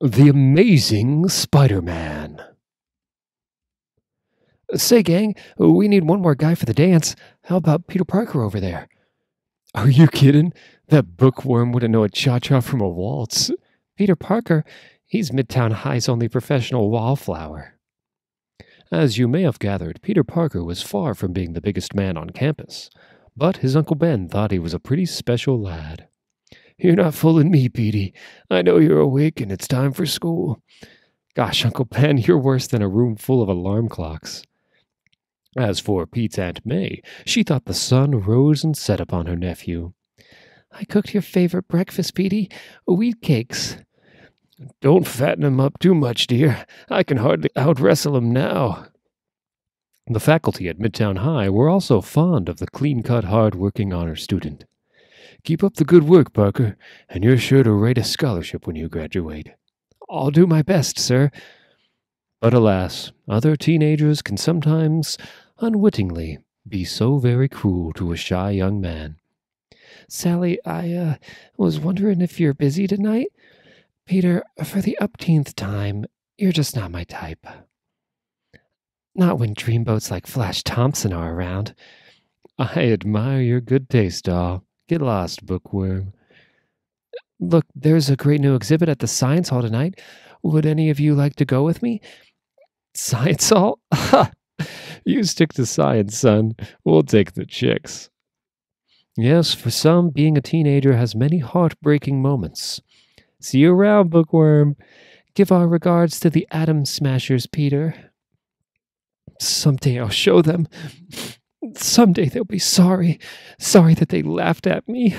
The Amazing Spider-Man. Say, gang, we need one more guy for the dance. How about Peter Parker over there? Are you kidding? That bookworm wouldn't know a cha-cha from a waltz. Peter Parker, he's Midtown High's only professional wallflower. As you may have gathered, Peter Parker was far from being the biggest man on campus, but his Uncle Ben thought he was a pretty special lad. You're not fooling me, Petey. I know you're awake and it's time for school. Gosh, Uncle Ben, you're worse than a room full of alarm clocks. As for Pete's Aunt May, she thought the sun rose and set upon her nephew. I cooked your favorite breakfast, Petey, wheat cakes. Don't fatten him up too much, dear. I can hardly out-wrestle him now. The faculty at Midtown High were also fond of the clean-cut, hard-working honor student. Keep up the good work, Parker, and you're sure to write a scholarship when you graduate. I'll do my best, sir. But alas, other teenagers can sometimes, unwittingly, be so very cruel to a shy young man. Sally, I was wondering if you're busy tonight? Peter, for the upteenth time, you're just not my type. Not when dreamboats like Flash Thompson are around. I admire your good taste, doll. Get lost, bookworm. Look, there's a great new exhibit at the Science Hall tonight. Would any of you like to go with me? Science Hall? You stick to science, son. We'll take the chicks. Yes, for some, being a teenager has many heartbreaking moments. See you around, bookworm. Give our regards to the Atom Smashers, Peter. Someday I'll show them. Someday they'll be sorry. Sorry that they laughed at me.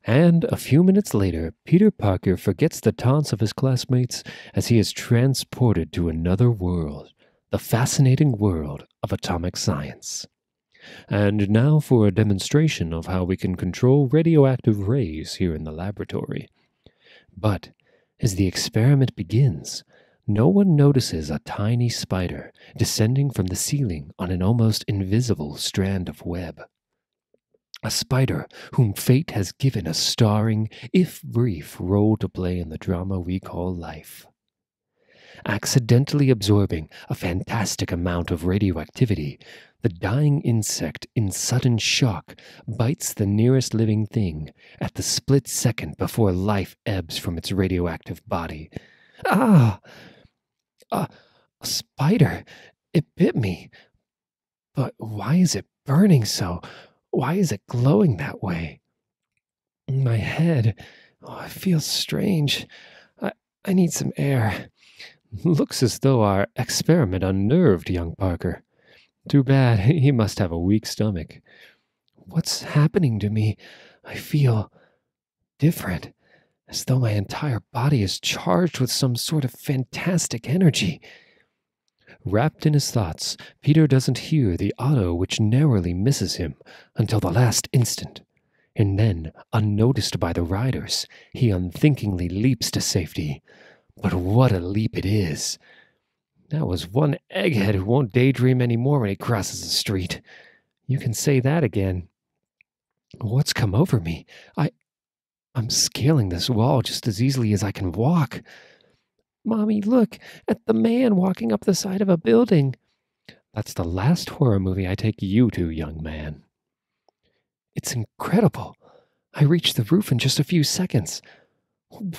And a few minutes later, Peter Parker forgets the taunts of his classmates as he is transported to another world, the fascinating world of atomic science. And now for a demonstration of how we can control radioactive rays here in the laboratory. But as the experiment begins, no one notices a tiny spider descending from the ceiling on an almost invisible strand of web. A spider whom fate has given a starring, if brief, role to play in the drama we call life. Accidentally absorbing a fantastic amount of radioactivity, the dying insect, in sudden shock, bites the nearest living thing at the split second before life ebbs from its radioactive body. Ah! A spider! It bit me. But why is it burning so? Why is it glowing that way? My head, it feels strange. I need some air. Looks as though our experiment unnerved young Parker. Too bad, he must have a weak stomach. What's happening to me? I feel different, as though my entire body is charged with some sort of fantastic energy. Wrapped in his thoughts, Peter doesn't hear the auto which narrowly misses him until the last instant, and then, unnoticed by the riders, he unthinkingly leaps to safety. But what a leap it is! That was one egghead who won't daydream anymore when he crosses the street. You can say that again. What's come over me? I'm scaling this wall just as easily as I can walk. Mommy, look at the man walking up the side of a building. That's the last horror movie I take you to, young man. It's incredible. I reached the roof in just a few seconds.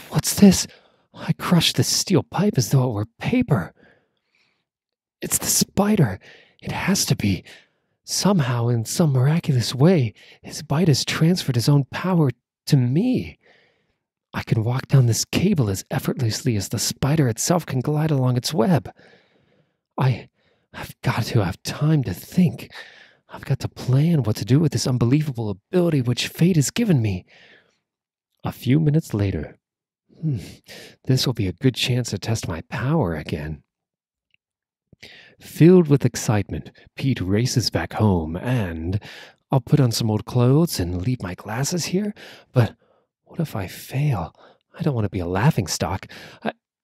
What's this? I crushed this steel pipe as though it were paper. It's the spider. It has to be. Somehow, in some miraculous way, his bite has transferred his own power to me. I can walk down this cable as effortlessly as the spider itself can glide along its web. I've got to have time to think. I've got to plan what to do with this unbelievable ability which fate has given me. A few minutes later, this will be a good chance to test my power again. Filled with excitement, Pete races back home and I'll put on some old clothes and leave my glasses here, but what if I fail? I don't want to be a laughingstock.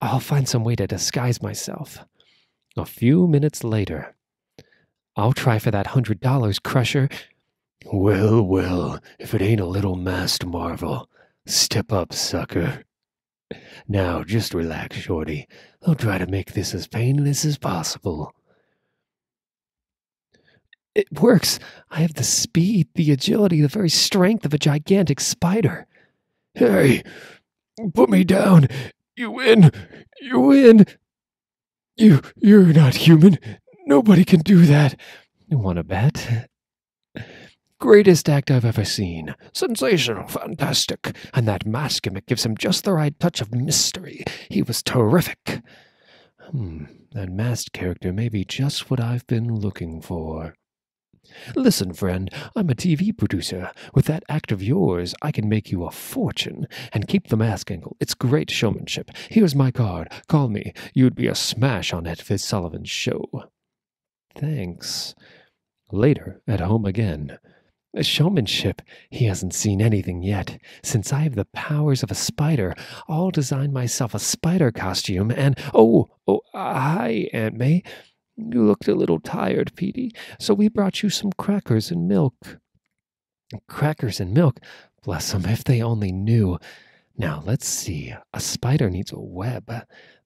I'll find some way to disguise myself. A few minutes later, I'll try for that $100, Crusher. Well, if it ain't a little masked marvel. Step up, sucker. Now, just relax, Shorty. I'll try to make this as painless as possible. It works. I have the speed, the agility, the very strength of a gigantic spider. Hey, put me down. You win. You win. You're not human. Nobody can do that. You want to bet? Greatest act I've ever seen. Sensational, fantastic. And that mask gimmick gives him just the right touch of mystery. He was terrific. That masked character may be just what I've been looking for. Listen, friend, I'm a TV producer. With that act of yours, I can make you a fortune. And keep the mask angle. It's great showmanship. Here's my card. Call me. You'd be a smash on Ed Fitzsullivan's show. Thanks. Later, at home again. Showmanship? He hasn't seen anything yet. Since I have the powers of a spider, I'll design myself a spider costume and... hi, Aunt May. You looked a little tired, Petey, so we brought you some crackers and milk. Crackers and milk? Bless them, if they only knew. Now, let's see. A spider needs a web.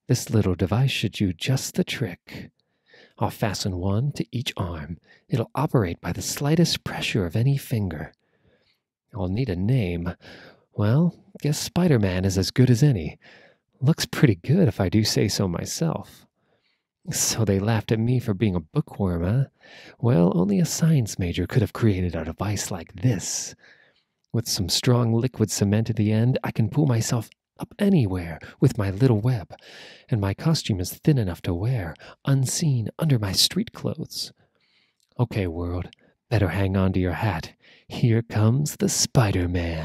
This little device should do just the trick. I'll fasten one to each arm. It'll operate by the slightest pressure of any finger. I'll need a name. Well, guess Spiderman is as good as any. Looks pretty good if I do say so myself. So they laughed at me for being a bookworm, huh? Well, only a science major could have created a device like this. With some strong liquid cement at the end, I can pull myself up anywhere with my little web, and my costume is thin enough to wear, unseen under my street clothes. Okay, world, better hang on to your hat. Here comes the Spider-Man.